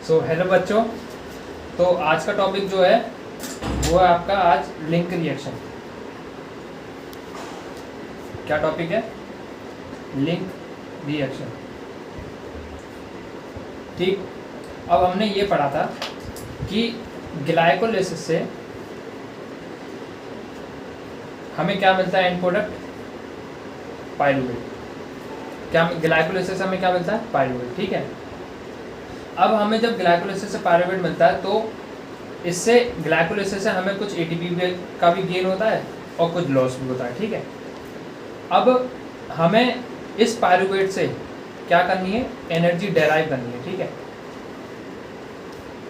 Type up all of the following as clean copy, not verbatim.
Hello बच्चों। तो आज का टॉपिक जो है वो है आपका आज लिंक रिएक्शन। क्या टॉपिक है? Link reaction. ठीक। अब हमने ये पढ़ा था कि ग्लाइकोलाइसिस से हमें क्या मिलता है? And product pyruvate. क्या ग्लाइकोलाइसिस से हमें क्या मिलता है? पाइरूवेट। ठीक है। अब हमें जब ग्लाइकोलाइसिस से पाइरूवेट मिलता है तो इससे ग्लाइकोलाइसिस से हमें कुछ एटीपी का भी गेन होता है और कुछ लॉस भी होता है। ठीक है। अब हमें इस पाइरूवेट से क्या करनी है? एनर्जी डेराइव करनी है। ठीक है।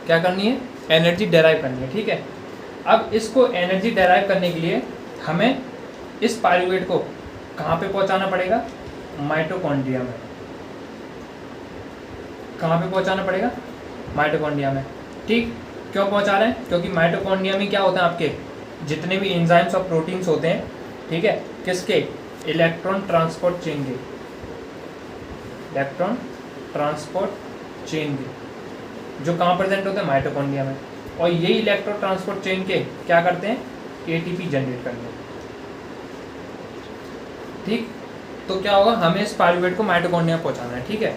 क्या करनी है? एनर्जी डेराइव करनी है। ठीक है। अब इसको एनर्जी डेराइव करने के लिए हमें इस पाइरूवेट को कहाँ पे पहुँचाना पड़ेगा? माइटोकॉन्ड्रिया में। कहाँ पे पहुँचाना पड़ेगा? माइटोकॉन्ड्रिया में। ठीक। क्यों पहुँचा रहे हैं? क्योंकि माइटोकॉन्ड्रिया में क्या होते हैं? आपके जितने भी एंजाइम्स और प्रोटीन्स होते हैं, ठीक है, किसके? इलेक्ट्रॉन ट्रांसपोर्ट चेन के। इलेक्ट्रॉन ट्रांसपोर्ट चेन के जो कहाँ प्रेजेंट होते हैं? माइटोकॉन्ड्रिया में। और यही इलेक्ट्रॉन ट्रांसपोर्ट चेन के क्या करते हैं? एटीपी जनरेट करते हैं। ठीक। तो क्या होगा? हमें इस पाइरूवेट को माइटोकॉन्ड्रिया में पहुँचाना है। ठीक है।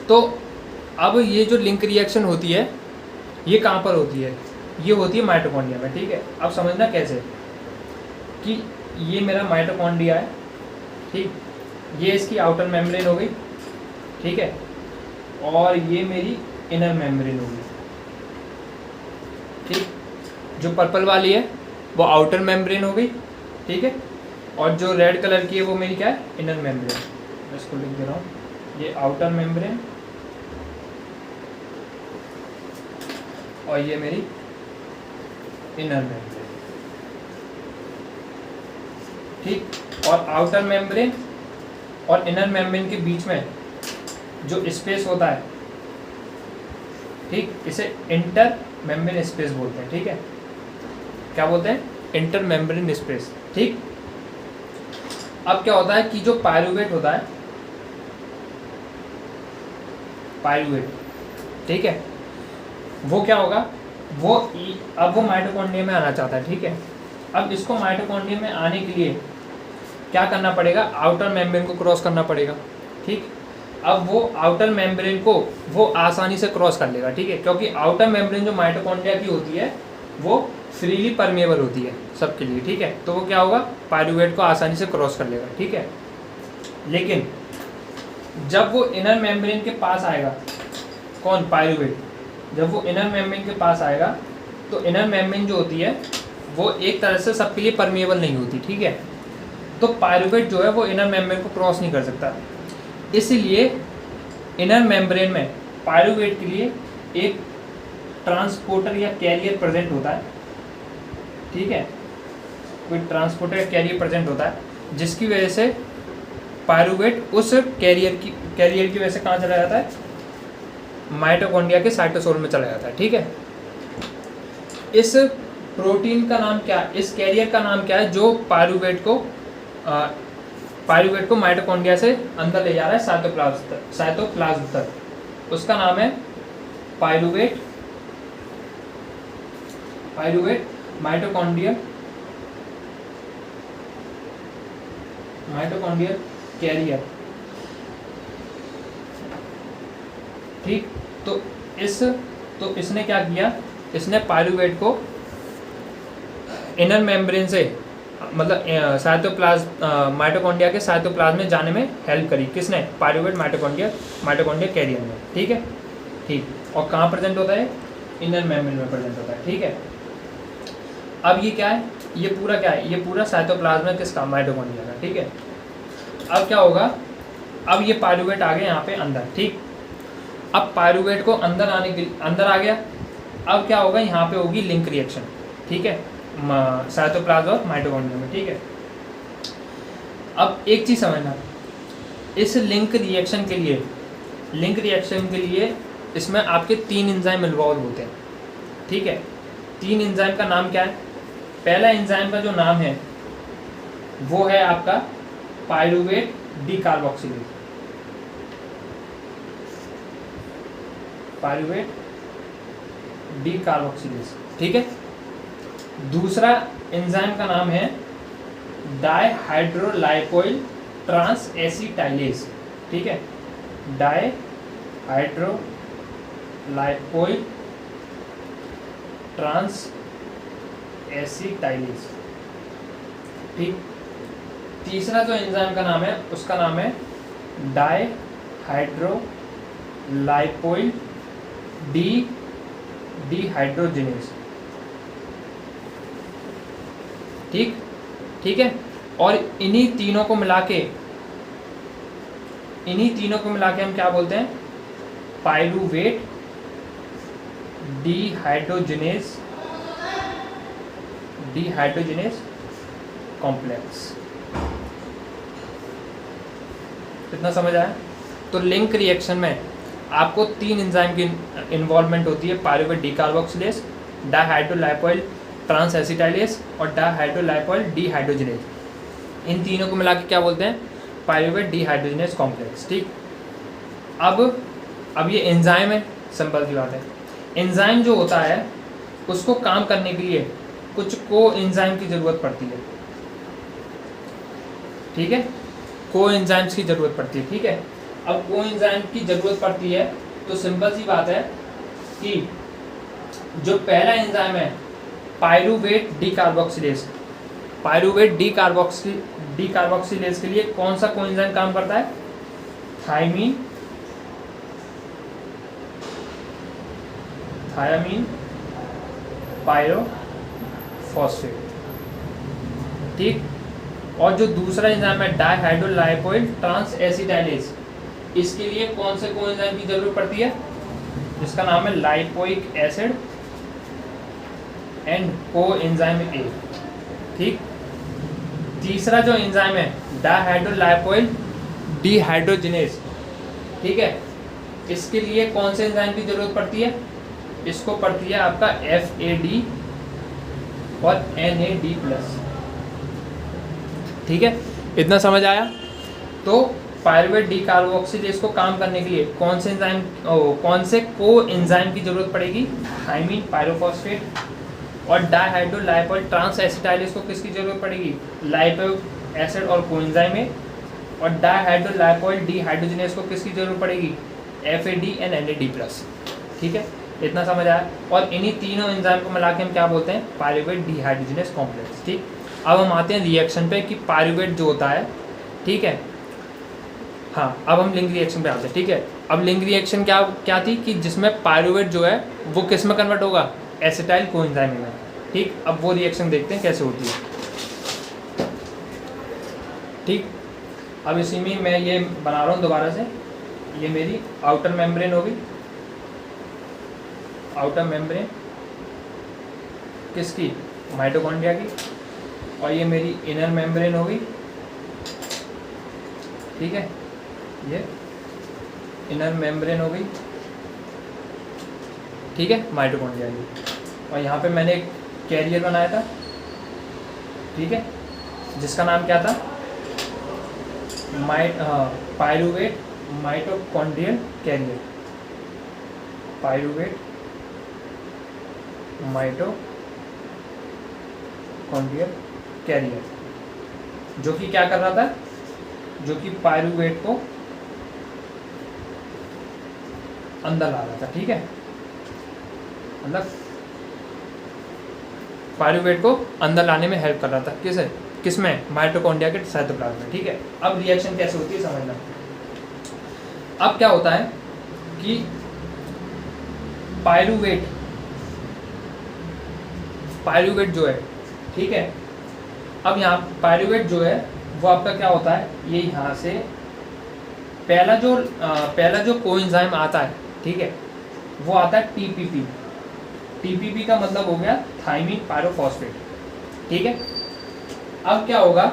तो अब ये जो लिंक रिएक्शन होती है ये कहाँ पर होती है? ये होती है माइटोकॉन्ड्रिया में। ठीक है। अब समझना कैसे कि ये मेरा माइटोकॉन्ड्रिया है। ठीक। ये इसकी आउटर मेम्ब्रेन हो गई। ठीक है। और ये मेरी इनर मेम्ब्रेन होगी। ठीक। जो पर्पल वाली है वो आउटर मेम्ब्रेन हो गई। ठीक है। और जो रेड कलर की है वो मेरी क्या है? Inner membrane. मैं इसको लिख दे रहा हूँ। ये आउटर मेम्ब्रेन और ये मेरी इनर मेम्ब्रेन। ठीक। और आउटर मेम्ब्रेन और इनर मेम्ब्रेन के बीच में जो स्पेस होता है, ठीक, इसे इंटर मेम्ब्रेन स्पेस बोलते हैं। ठीक है। क्या बोलते हैं? Inter membrane space. ठीक। अब क्या होता है कि जो पाइरूवेट होता है, पाइरूवेट, ठीक है, वो क्या होगा? वो अब वो माइटोकॉन्ड्रिया में आना चाहता है। ठीक है। अब इसको माइटोकॉन्ड्रिया में आने के लिए क्या करना पड़ेगा? आउटर मेम्ब्रेन को क्रॉस करना पड़ेगा। ठीक। अब वो आउटर मेम्ब्रेन को वो आसानी से क्रॉस कर लेगा। ठीक है। क्योंकि आउटर मेम्ब्रेन जो माइटोकॉन्ड्रिया की होती है वो फ्रीली परमेबल होती है सबके लिए। ठीक है। तो वो क्या होगा? पाइरूवेट को आसानी से क्रॉस कर लेगा। ठीक है। लेकिन जब वो इनर मेम्ब्रेन के पास आएगा, कौन? पाइरूवेट। जब वो इनर मेम्ब्रेन के पास आएगा तो इनर मेम्ब्रेन जो होती है वो एक तरह से सबके लिए परमेबल नहीं होती। ठीक है। तो पाइरूवेट जो है वो इनर मेम्ब्रेन को क्रॉस नहीं कर सकता। इसलिए इनर मेम्ब्रेन में पाइरूवेट के लिए एक ट्रांसपोर्टर या कैरियर प्रेजेंट होता है। ठीक है। कोई ट्रांसपोर्टर या कैरियर प्रेजेंट होता है जिसकी वजह से पाइरूवेट उस कैरियर की वजह से कहाँ चला जाता है? माइटोकॉन्ड्रिया के साइटोसोल में चला जाता है। ठीक है। इस प्रोटीन का नाम क्या? इस कैरियर का नाम क्या है जो पाइरूवेट को माइटोकॉन्ड्रिया से अंदर ले जा रहा है साइटोप्लाज्म तक? उसका नाम है पाइरूवेट माइटोकॉन्ड्रियल कैरियर। ठीक। तो इसने क्या किया? इसने पाइरूवेट को इनर मेम्ब्रेन से मतलब माइटोकॉन्ड्रिया के साइटोप्लाज्म में जाने में हेल्प करी। किसने? पाइरूवेट माइटोकॉन्ड्रिया कैरियर में। ठीक है। ठीक। और कहाँ प्रेजेंट होता है? इनर मेम्ब्रेन में प्रेजेंट होता है। ठीक है। अब ये क्या है? ये पूरा क्या है? ये पूरा साइटोप्लाज्म है किसका? माइटोकॉन्ड्रिया का। ठीक है। अब क्या होगा? अब ये पाइरूवेट आ गया यहाँ पे अंदर। ठीक। अब पाइरूवेट को अंदर आ गया। अब क्या होगा? यहाँ पे होगी लिंक रिएक्शन। ठीक है। साइटोप्लाज्म और माइटोकॉन्ड्रिया में। ठीक है। अब एक चीज़ समझना, इस लिंक रिएक्शन के लिए इसमें आपके 3 एंजाइम इन्वॉल्व होते हैं। ठीक है। 3 एंजाइम का नाम क्या है? पहला एंजाइम का जो नाम है वो है आपका pyruvate decarboxylase. Pyruvate D carboxylase, ठीक है। दूसरा एंजाइम का नाम है डायहाइड्रोलाइपोइल ट्रांस एसिटाइलेज, ठीक है, डायहाइड्रोलाइपोइल ट्रांस एसिटाइलेज, ठीक। तीसरा जो एंजाइम का नाम है उसका नाम है डायहाइड्रोलाइपोइल डीहाइड्रोजिनेज, ठीक, ठीक है। और इन्हीं तीनों को मिला के हम क्या बोलते हैं, पायरुवेट डीहाइड्रोजिनेज कॉम्प्लेक्स। कितना समझ आया? तो लिंक रिएक्शन में आपको 3 एंजाइम की इन्वॉल्वमेंट होती है, पायरुवेट डीकार्बोक्सिलेज, डायहाइड्रोलाइपोइल ट्रांस एसिटाइलेज और डायहाइड्रोलाइपोइल डीहाइड्रोजिनेज। इन तीनों को मिला के क्या बोलते हैं, पायरुवेट डीहाइड्रोजिनेज कॉम्प्लेक्स, ठीक। अब ये एंजाइम है, सिंपल सी बात है। एंजाइम जो होता है उसको काम करने के लिए कुछ को एंजाइम की ज़रूरत पड़ती है, ठीक है, को एंजाइम्स की ज़रूरत पड़ती है, ठीक है। अब को एंजाइम की ज़रूरत पड़ती है तो सिंपल सी बात है कि जो पहला एंजाइम है पायरुवेट डीकार्बोक्सिलेज, पायरुवेट डीकार्बोक्सिलेज के लिए कौन सा को एंजाइम काम करता है, थायमीन पायरोफॉस्फेट, ठीक। और जो दूसरा एंजाइम है डायहाइड्रोलाइपोइल ट्रांस एसिटाइलेज, इसके लिए कौन से को एंजाइम की जरूरत पड़ती है, जिसका नाम है लाइपोइक एसिड एंड को एंजाइम ए, ठीक। तीसरा जो एंजाइम है डायहाइड्रोलाइपोइल डीहाइड्रोजिनेज, ठीक है, इसके लिए कौन से एंजाइम की जरूरत पड़ती है, इसको पड़ती है आपका FAD और NAD+, ठीक है। इतना समझ आया? तो पायरुवेट डीकार्बोक्सिलेज को काम करने के लिए कौन से को एंजाइम की जरूरत पड़ेगी, थायमीन पायरोफॉस्फेट, और डायहाइड्रोलाइपोइल ट्रांस एसिटाइलेज को किसकी जरूरत पड़ेगी, लाइपोइक एसिड और कोएंजाइम में, और डायहाइड्रोलाइपोइल डीहाइड्रोजिनेज को किसकी जरूरत पड़ेगी, FAD एंड NAD+, ठीक है। इतना समझ आया? और इन्हीं तीनों एंजाइम को मिला के हम क्या बोलते हैं, पायरुवेट डीहाइड्रोजिनेज कॉम्प्लेक्स, ठीक। अब हम आते हैं रिएक्शन पे कि पायरुवेट जो होता है, ठीक है, हाँ, अब हम लिंक रिएक्शन पे आते हैं, ठीक है। अब लिंक रिएक्शन क्या थी कि जिसमें पायरुवेट जो है वो किस में कन्वर्ट होगा, एसिटाइल कोएंजाइम में, ठीक। अब वो रिएक्शन देखते हैं कैसे होती है, ठीक। अब इसी में मैं ये बना रहा हूँ दोबारा से, ये मेरी आउटर मेम्ब्रेन होगी, आउटर मेम्ब्रेन किसकी, माइटोकॉन्ड्रिया की, और ये मेरी इनर मेम्ब्रेन होगी, ठीक है, ये इनर मेम्ब्रेन होगी, ठीक है, माइटोकॉन्ड्रिया की। और यहाँ पे मैंने एक कैरियर बनाया था, ठीक है, जिसका नाम क्या था, pyruvate mitochondrial carrier, pyruvate mitochondrial carrier, जो कि क्या कर रहा था, जो कि पायरुवेट को अंदर ला रहा था, ठीक है, मतलब पायरुवेट को अंदर लाने में हेल्प कर रहा था, किसमें, माइटोकॉन्ड्रिया के साइटोप्लाज्म में, ठीक है। अब रिएक्शन कैसे होती है समझना। अब क्या होता है कि पायरुवेट जो है, ठीक है, अब यहाँ पायरुवेट जो है वो आपका क्या होता है, ये यहाँ से पहला जो कोएंजाइम आता है, ठीक है, वो आता है TPP का मतलब हो गया थायमीन पायरोफॉस्फेट, ठीक है। अब क्या होगा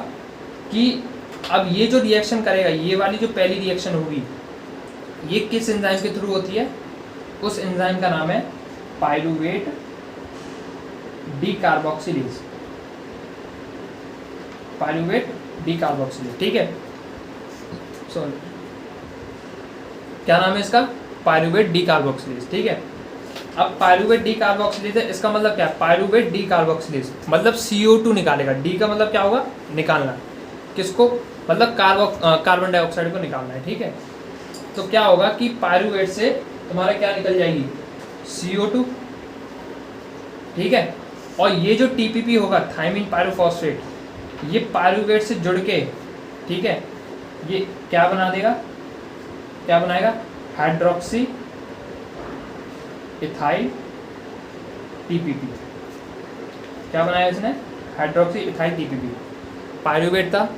कि अब ये जो रिएक्शन करेगा, ये वाली जो पहली रिएक्शन होगी, ये किस एंजाइम के थ्रू होती है, उस एंजाइम का नाम है पायरुवेट डीकार्बोक्सिलेज, ठीक है। सॉरी, क्या नाम है इसका, पायरूवेट डी कार्बोक्सिलेज, ठीक है। अब पायरूवेट डी कार्बोक्सिलेज है, इसका मतलब क्या है, पायरूवेट डी कार्बोक्सिलेज मतलब CO2 निकालेगा। डी का मतलब क्या होगा, निकालना, किसको, मतलब कार्बन डाइऑक्साइड को निकालना है, ठीक है। तो क्या होगा कि पायरूवेट से तुम्हारा क्या निकल जाएगी, CO2, ठीक है। और ये जो TPP होगा, थायमिन पायरोफॉस्फेट, ये पायरूवेट से जुड़ के, ठीक है, ये क्या बना देगा, क्या बनाएगा, हाइड्रोक्सी इथाइल TPP। क्या बनाया इसने, हाइड्रोक्सी इथाइल TPP। पायरूवेट था,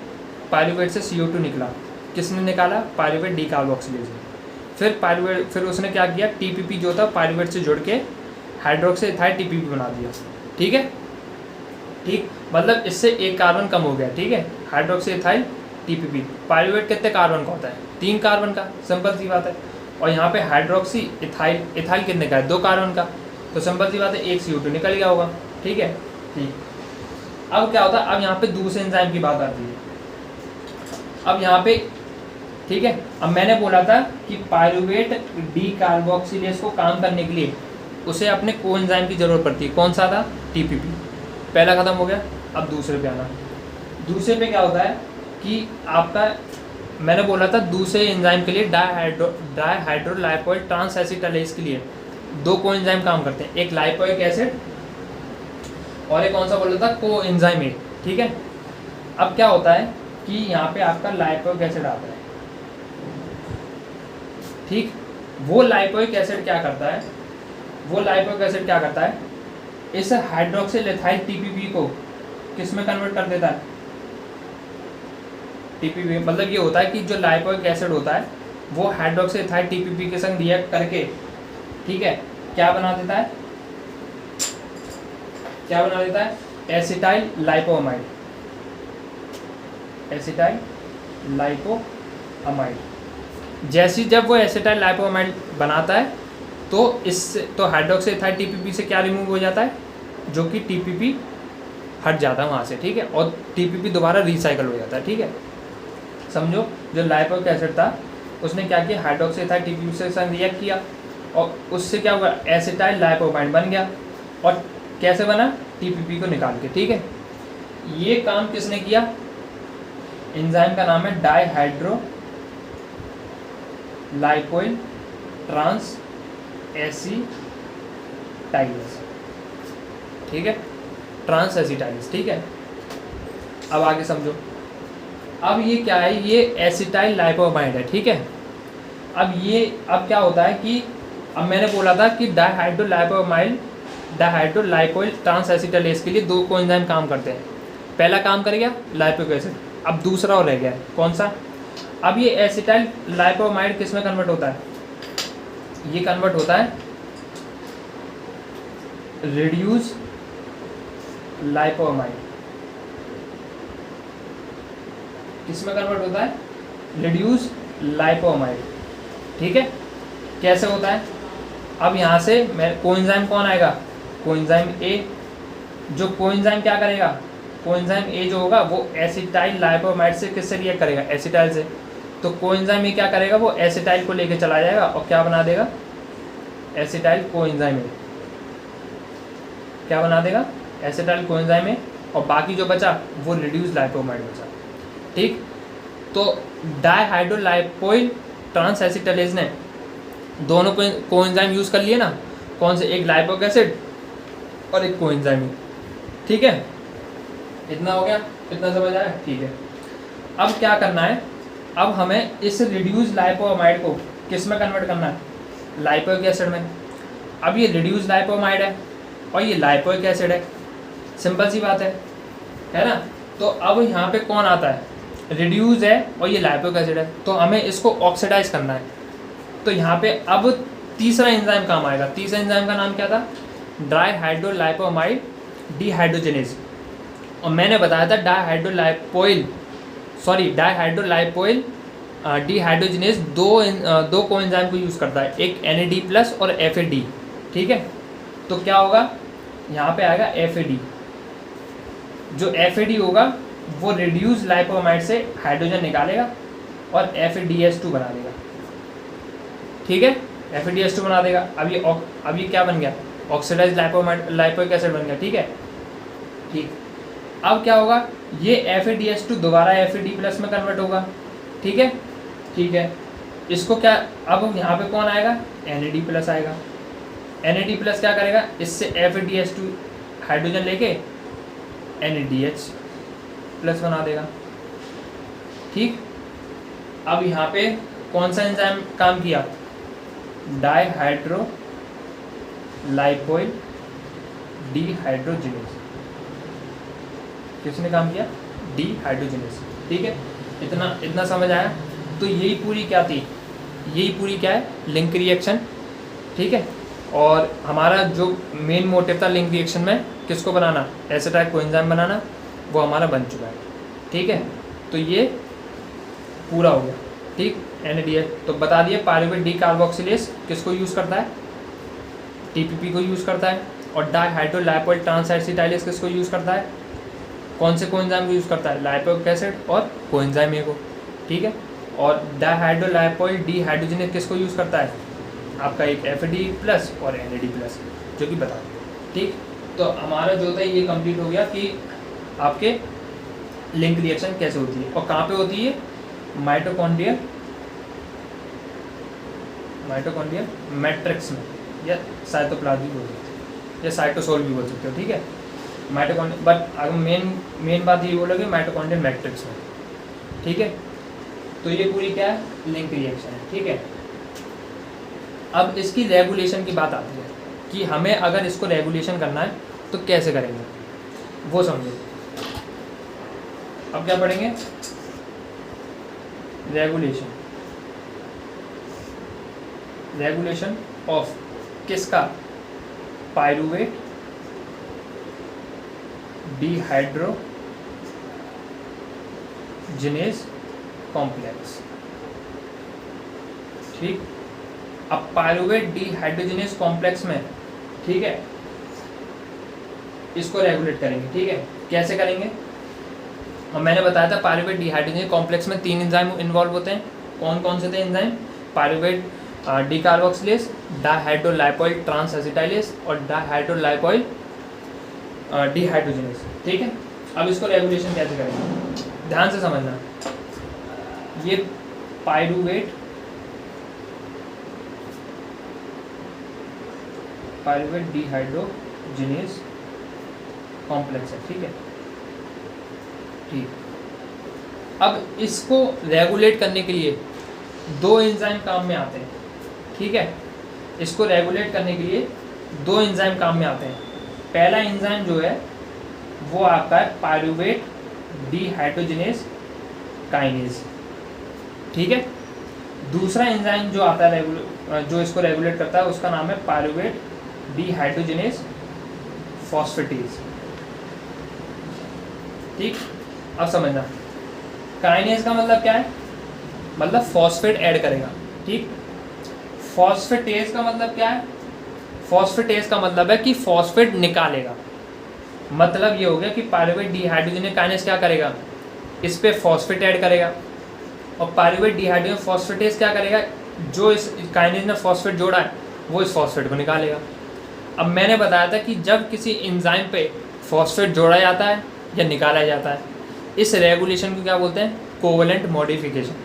पायरूवेट से CO2 निकला, किसने निकाला, पायरूवेट डी कार्बोक्सिलेज। फिर उसने क्या किया, TPP जो था पायरूवेट से जुड़ के हाइड्रोक्सी इथाइल TPP बना दिया, ठीक है। ठीक, मतलब इससे एक कार्बन कम हो गया, ठीक है, हाइड्रोक्सी इथाइल TPP। पायरूवेट कितने कार्बन का होता है, 3 कार्बन का, सिंपल सी बात है। और यहाँ पे हाइड्रोक्सी इथाइल कितने का है, 2 कार्बन का, तो सिंपल सी बात है, एक CO2 निकल गया होगा, ठीक है। ठीक, अब क्या होता है, अब यहाँ पे दूसरे एंजाइम की बात आती है। अब यहाँ पे, ठीक है, अब मैंने बोला था कि पायरूवेट डी कार्बोक्सिलेज को काम करने के लिए उसे अपने कोएंजाइम की जरूरत पड़ती है, कौन सा था, TPP। पहला खत्म हो गया, अब दूसरे पे आना। दूसरे पे क्या होता है कि आपका, मैंने बोला था दूसरे एंजाइम के लिए डायहाइड्रोलाइपोइक ट्रांसएसिटाइलेज के लिए 2 कोएंजाइम काम करते हैं, एक लाइपोइक एसिड और एक कौन सा बोला था, कोएंजाइम ए, ठीक है। अब क्या होता है कि यहाँ पे आपका लाइपोइक एसिड आता है, ठीक। वो लाइपोइक एसिड क्या करता है, वो लाइपोइक एसिड क्या करता है, इस हाइड्रोक्सिल इथाइल TPP को किस में कन्वर्ट कर देता है, TPP। मतलब ये होता है कि जो लाइपोइक एसिड होता है वो हाइड्रोक्सिल इथाइल TPP के संग रिएक्ट करके, ठीक है, क्या बना देता है, क्या बना देता है, एसिटाइल लाइपोअमाइड, एसिटाइल लाइपोअमाइड। जैसी जब वो एसिटाइल लाइपोअमाइड बनाता है तो इससे, तो हाइड्रोक्सी इथाइल TPP से क्या रिमूव हो जाता है, जो कि TPP हट जाता है वहाँ से, ठीक है, और TPP दोबारा रिसाइकल हो जाता है, ठीक है। समझो, जो लाइपोइक एसिड था उसने क्या किया, हाइड्रोक्सी इथाइल TPP से संग रिएक्ट किया और उससे क्या हुआ, एसिटाइल लाइपोअमाइड बन गया। और कैसे बना, TPP को निकाल के, ठीक है। ये काम किसने किया, एंजाइम का नाम है डाइहाइड्रो लाइपोइल ट्रांस एसिटाइलेज, ठीक है, ट्रांस एसिटाइलेज, ठीक है। अब आगे समझो, अब ये क्या है, ये एसिटाइल लाइपोअमाइड है, ठीक है। अब क्या होता है कि अब मैंने बोला था कि डाइहाइड्रोलाइपोइल ट्रांस एसिटाइलेज के लिए 2 कोएंजाइम काम करते हैं। पहला काम कर गया लाइपोइक एसिड, अब दूसरा और रह गया, कौन सा, अब ये एसिटाइल लाइपोअमाइड किस में कन्वर्ट होता है, ये कन्वर्ट होता है रिड्यूस लाइपोअमाइड, किस में कन्वर्ट होता है, रिड्यूस लाइपोअमाइड, ठीक है। कैसे होता है, अब यहाँ से कोएंजाइम कौन आएगा, कोएंजाइम ए। जो कोएंजाइम क्या करेगा, कोएंजाइम ए जो होगा वो एसिटाइल लाइपोअमाइड से किससे रिएक्ट करेगा, एसिटाइल से। तो कोएंजाइम ए क्या करेगा, वो एसिटाइल को लेके चला जाएगा और क्या बना देगा, एसिटाइल कोएंजाइम ए, क्या बना देगा, एसिटाइल कोएंजाइम ए। और बाकी जो बचा वो रिड्यूस लाइपोअमाइड बचा, ठीक। तो डाइहाइड्रोलाइपोइल ट्रांस एसिटाइलेज ने दोनों कोएंजाइम यूज़ कर लिए ना, कौन से, एक लाइपोइक एसिड और एक कोएंजाइम, ठीक है। इतना हो गया, इतना समझ आया, ठीक है। अब क्या करना है, अब हमें इस रिड्यूस लाइपोअमाइड को किस में कन्वर्ट करना है, लाइपोइक एसिड में। अब ये रिड्यूस लाइपोअमाइड है और ये लाइपोइक एसिड है, सिंपल सी बात है ना। तो अब यहाँ पे कौन आता है, रिड्यूस है और ये लाइपोइक एसिड है, तो हमें इसको ऑक्सीडाइज करना है। तो यहाँ पे अब तीसरा एंजाइम काम आएगा। तीसरा एंजाइम का नाम क्या था, डाइहाइड्रोलाइपोअमाइड डिहाइड्रोजिनेज। और मैंने बताया था डाइहाइड्रोलाइपोइल डिहाइड्रोजिनेज दो कोएंजाइम को यूज़ करता है, एक NAD+ और FAD, ठीक है। तो क्या होगा, यहाँ पे आएगा FAD। जो FAD होगा वो रिड्यूस लाइपोअमाइड से हाइड्रोजन निकालेगा और FADH2 बना देगा, ठीक है। FeDH2 बना देगा। अब ये क्या बन गया, ऑक्सीडाइज लाइपोइक एसिड बन गया, ठीक है। ठीक, अब क्या होगा, ये FeDH2 दोबारा Fe+ में कन्वर्ट होगा, ठीक है। ठीक है, इसको क्या, अब यहाँ पे कौन आएगा, NAD+ आएगा। NAD+ क्या करेगा, इससे FeDH2 हाइड्रोजन लेके NADH+ बना देगा, ठीक। अब यहाँ पे कौन सा एंजाइम काम किया, डाइहाइड्रोलाइपोइल डिहाइड्रोजिनेज, किसने काम किया, डिहाइड्रोजिनेज, ठीक है। इतना समझ आया। तो यही पूरी क्या थी, यही पूरी क्या है, लिंक रिएक्शन, ठीक है। और हमारा जो मेन मोटिव था लिंक रिएक्शन में किसको बनाना, एसिटाइल कोएंजाइम बनाना, वो हमारा बन चुका है, ठीक है। तो ये पूरा हो गया, ठीक। NADH तो बता दिए, पायरुवेट डीकार्बोक्सिलेज किसको यूज़ करता है, TPP को यूज़ करता है। और डाइहाइड्रोलाइपोइल ट्रांसएसिटाइलेज किसको यूज़ करता है, कौन से कोएंजाइम को यूज़ करता है, लाइपोइक एसिड और कोएंजाइम ए को, ठीक है। और डाइहाइड्रोलाइपोइल डिहाइड्रोजिनेज किसको यूज़ करता है, आपका एक Fe+ और NAD+, जो कि बता दिया, ठीक। तो हमारा जो था ये कंप्लीट हो गया कि आपके लिंक रिएक्शन कैसे होती है और कहाँ पे होती है, माइटोकॉन्ड्रियल मैट्रिक्स में, या साइटोप्लाज्म भी बोल सकते हो, या साइटोसोल भी बोल सकते हो, ठीक है। माइटोकॉन्ड्रियल, बट अगर मेन बात ये बोलोगे माइटोकॉन्ड्रियल मैट्रिक्स में, ठीक है। तो ये पूरी क्या है, लिंक रिएक्शन है, ठीक है। अब इसकी रेगुलेशन की बात आती है कि हमें अगर इसको रेगुलेशन करना है तो कैसे करेंगे, वो समझो। अब क्या पढ़ेंगे, रेगुलेशन ऑफ किसका, पायरुवेट डिहाइड्रोजिनेज कॉम्प्लेक्स, ठीक। अब पायरुवेट डिहाइड्रोजिनेज कॉम्प्लेक्स में, ठीक है, इसको रेगुलेट करेंगे, ठीक है। कैसे करेंगे, और मैंने बताया था पायरुवेट डिहाइड्रोजिनेज कॉम्प्लेक्स में 3 एंजाइम इन्वॉल्व होते हैं। कौन कौन से थे एंजाइम, पायरुवेट डीकार्बोक्सिलेज, डाइहाइड्रोलाइपोइल ट्रांसएसिटाइलेज और डाइहाइड्रोलाइपोइल डिहाइड्रोजिनेज, ठीक है। अब इसको रेगुलेशन कैसे करेंगे, ध्यान से समझना। ये पायरुवेट डिहाइड्रोजिनेज कॉम्प्लेक्स है, ठीक है, ठीक। अब इसको रेगुलेट करने के लिए 2 एंजाइम काम में आते हैं, ठीक है। इसको रेगुलेट करने के लिए 2 एंजाइम काम में आते हैं। पहला एंजाइम जो है वो आपका है पायरुवेट डिहाइड्रोजिनेज काइनेज, ठीक है। दूसरा एंजाइम जो आता है जो इसको रेगुलेट करता है उसका नाम है पायरुवेट डिहाइड्रोजिनेज फॉस्फेटेज, ठीक। अब समझना, काइनेज का मतलब क्या है, मतलब फॉस्फेट ऐड करेगा, ठीक। फॉस्फेटेज का मतलब क्या है, फॉस्फेटेज का मतलब है कि फॉस्फेट निकालेगा। मतलब ये हो गया कि पायरुवेट डिहाइड्रोजिनेज काइनेज क्या करेगा, इस पे फॉस्फेट ऐड करेगा, और पायरुवेट डिहाइड्रोजिनेज फॉस्फेटेज क्या करेगा, जो इस काइनेज ने फॉस्फेट जोड़ा है वो इस फॉस्फेट को निकालेगा। अब मैंने बताया था कि जब किसी एंजाइम पे फॉस्फेट जोड़ा जाता है या निकाला जाता है, इस रेगुलेशन को क्या बोलते हैं, कोवेलेंट मॉडिफिकेशन।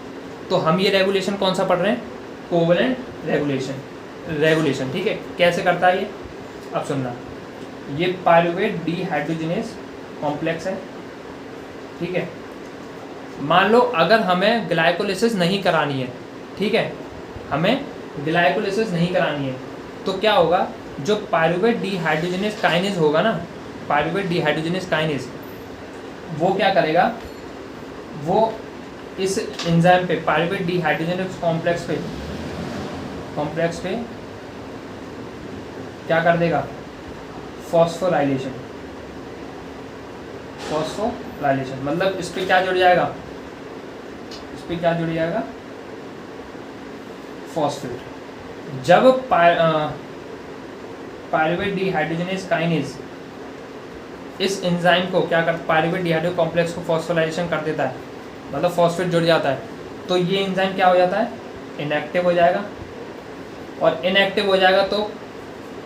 तो हम ये रेगुलेशन कौन सा पढ़ रहे हैं, कोवेलेंट रेगुलेशन, ठीक है। कैसे करता है ये, अब सुनना। ये पायरुवेट डिहाइड्रोजिनेज कॉम्प्लेक्स है, ठीक है। मान लो अगर हमें ग्लाइकोलिसिस नहीं करानी है, ठीक है, हमें ग्लाइकोलिसिस नहीं करानी है, तो क्या होगा, जो पायरुवेट डिहाइड्रोजिनेज काइनेज होगा ना, पायरुवेट डिहाइड्रोजिनेज काइनेज, वो क्या करेगा, वो इस एंजाइम पे पायरुवेट डिहाइड्रोजिनेज कॉम्प्लेक्स पे क्या कर देगा, फॉस्फोराइलेशन। मतलब इस पे क्या जुड़ जाएगा, फॉस्फेट। जब पायरुवेट डिहाइड्रोजिनेज काइनेज इस एंजाइम को क्या करता, पायरुवेट डिहाइड्रोजिनेज कॉम्प्लेक्स को फॉस्फोराइलेशन कर देता है, मतलब फॉस्फेट जुड़ जाता है, तो ये एंजाइम क्या हो जाता है, इनएक्टिव हो जाएगा, और इनएक्टिव हो जाएगा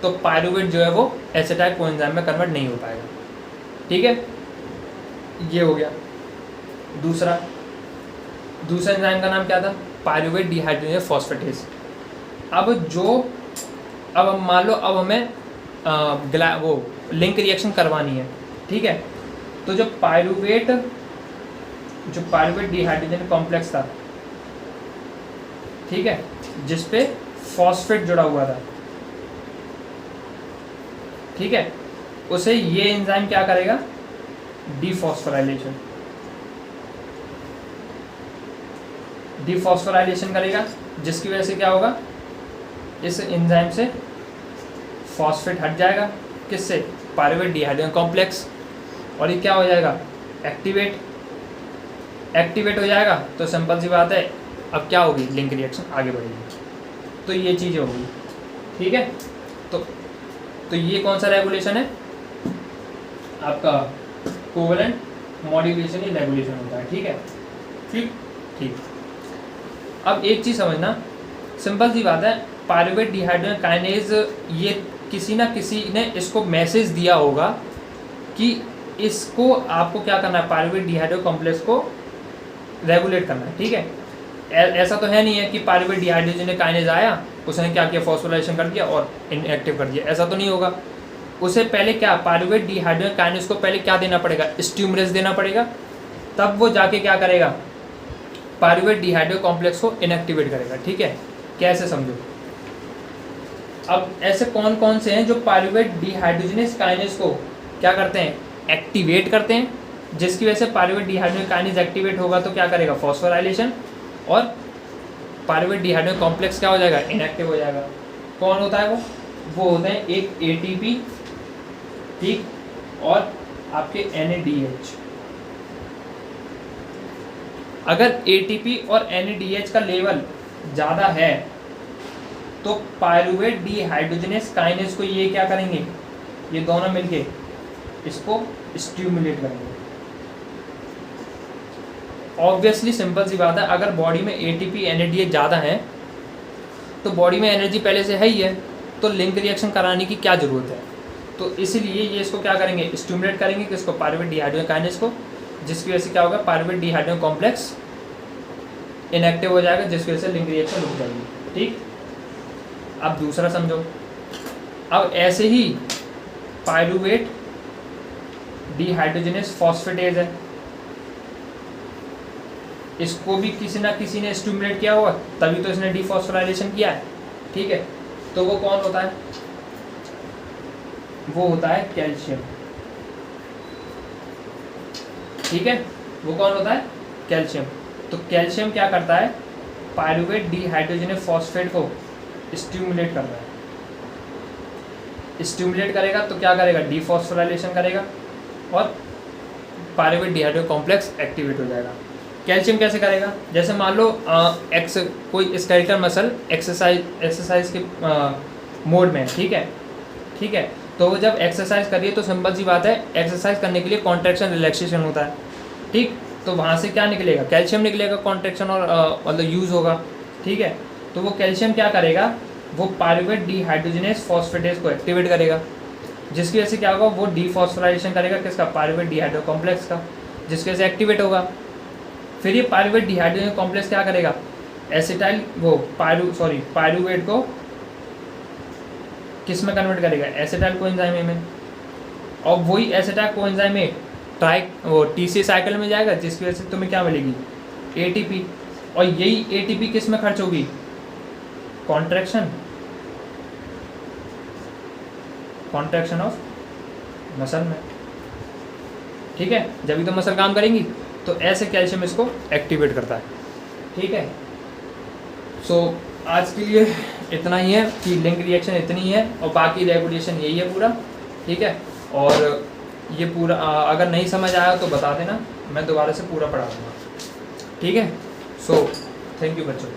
तो पायरुवेट जो है वो एसिटाइल कोएंजाइम में कन्वर्ट नहीं हो पाएगा। ठीक है, ये हो गया। दूसरा एंजाइम का नाम क्या था? Pyruvate dehydrogenase phosphatase. अब मान लो अब हमें वो लिंक रिएक्शन करवानी है। ठीक है, तो जो पायरुवेट डिहाइड्रोजन कॉम्प्लेक्स था, ठीक है, जिस पे फॉस्फेट जुड़ा हुआ था, ठीक है, उसे ये एंजाइम क्या करेगा? डिफॉस्फोराइलेशन करेगा, जिसकी वजह से क्या होगा? इस एंजाइम से फॉस्फेट हट जाएगा। किससे? Pyruvate dehydrogen complex. और ये क्या हो जाएगा? एक्टिवेट हो जाएगा। तो सिंपल सी बात है, अब क्या होगी? लिंक रिएक्शन आगे बढ़ेगी। तो ये चीज़ें होगी। ठीक है, तो ये कौन सा रेगुलेशन है? आपका कोवेलेंट मॉड्यूलेशन ही रेगुलेशन होता है। ठीक है, ठीक। अब एक चीज़ समझना, सिंपल सी बात है, पायरुवेट डिहाइड्रोजन काइनेज, ये किसी ना किसी ने इसको मैसेज दिया होगा कि इसको आपको क्या करना है? पायरुवेट डिहाइड्रोजन कॉम्प्लेक्स को रेगुलेट करना है। ठीक है, ऐसा तो है नहीं है कि पायरुवेट डिहाइड्रोजन काइनेज आया, उसने क्या किया? फॉस्फोराइलेशन कर दिया और इनएक्टिव कर दिया। ऐसा तो नहीं होगा। उसे पहले क्या? पायरुवेट डिहाइड्रोजन काइनेज को पहले क्या देना पड़ेगा? स्टिमुलस देना पड़ेगा, तब वो जाके क्या करेगा? पायरुवेट डिहाइड्रोजन कॉम्प्लेक्स को इनएक्टिवेट करेगा। ठीक है, कैसे समझो? अब ऐसे कौन कौन से हैं जो पायरुवेट डिहाइड्रोजनेज काइनेज को क्या करते हैं? एक्टिवेट करते हैं, जिसकी वजह से पायरुवेट डिहाइड्रोजन काइनेज एक्टिवेट होगा तो क्या करेगा? फॉस्फोराइलेशन, और पायरुवेट डिहाइड्रोजन कॉम्प्लेक्स क्या हो जाएगा? इनएक्टिव हो जाएगा। कौन होता है वो होते हैं एक ATP, ठीक, और आपके NADH। अगर ATP और NADH का लेवल ज़्यादा है तो पायरुवेट डिहाइड्रोजनेज काइनेज को ये क्या करेंगे? ये दोनों मिलके इसको स्टिमुलेट करेंगे। ऑब्वियसली सिंपल सी बात है, अगर बॉडी में ATP NADH ज़्यादा है तो बॉडी में एनर्जी पहले से है ही है, तो लिंक रिएक्शन कराने की क्या ज़रूरत है? तो इसीलिए ये इसको क्या करेंगे? स्टिमुलेट करेंगे किसको? पायरुवेट डिहाइड्रोजन काइनेज को, जिसकी वजह से क्या होगा? पायरुवेट डिहाइड्रोजन कॉम्प्लेक्स इनएक्टिव हो जाएगा, जिसकी वजह से लिंक रिएक्शन रुक जाएगी। ठीक, अब दूसरा समझो। अब ऐसे ही पायरुवेट डिहाइड्रोजनेज फॉस्फेटेज है, इसको भी किसी ना किसी ने स्टिमुलेट किया होगा, तभी तो इसने डिफॉस्फोराइलेशन किया है। ठीक है, तो वो कौन होता है? वो होता है कैल्शियम। ठीक है, वो कौन होता है? कैल्शियम। तो कैल्शियम क्या करता है? पायरुवेट डिहाइड्रोजनेज फॉस्फेट को स्टिमुलेट कर रहा है। स्टिमुलेट करेगा तो क्या करेगा? डिफॉस्फोराइलेशन करेगा और पायरुवेट डिहाइड्रोजन कॉम्प्लेक्स एक्टिवेट हो जाएगा। कैल्शियम कैसे करेगा? जैसे मान लो कोई स्केलेटल मसल एक्सरसाइज के मोड में है। ठीक है, तो वो जब एक्सरसाइज करिए तो सिंपल सी बात है, एक्सरसाइज करने के लिए कॉन्ट्रैक्शन रिलैक्सेशन होता है। ठीक, तो वहाँ से क्या निकलेगा? कैल्शियम निकलेगा, कॉन्ट्रैक्शन और मतलब यूज़ होगा। ठीक है, तो वो कैल्शियम क्या करेगा? वो पायरुवेट डिहाइड्रोजनेज फॉस्फेटेज को एक्टिवेट करेगा, जिसकी वजह से क्या होगा? वो डिफॉस्फोराइलेशन करेगा किसका? पायरुवेट डिहाइड्रोजन कॉम्प्लेक्स का, जिसकी वजह से एक्टिवेट होगा। फिर ये पायरुवेट डिहाइड्रोजन कॉम्प्लेक्स क्या करेगा? पायरुवेट को किस में कन्वर्ट करेगा? एसिटाइल कोएंजाइम में, और वही एसिटाइल कोएंजाइम में TC साइकिल में जाएगा, जिसकी वजह से तुम्हें क्या मिलेगी? ATP, और यही ATP किस में खर्च होगी? कॉन्ट्रैक्शन ऑफ मसल में। ठीक है, जब भी तो मसल काम करेंगी, तो ऐसे कैल्शियम इसको एक्टिवेट करता है। ठीक है, सो आज के लिए इतना ही है कि लिंक रिएक्शन इतनी ही है, और बाकी रेगुलेशन यही है पूरा। ठीक है, और ये पूरा अगर नहीं समझ आया तो बता देना, मैं दोबारा से पूरा पढ़ा दूँगा। ठीक है, सो थैंक यू बच्चों।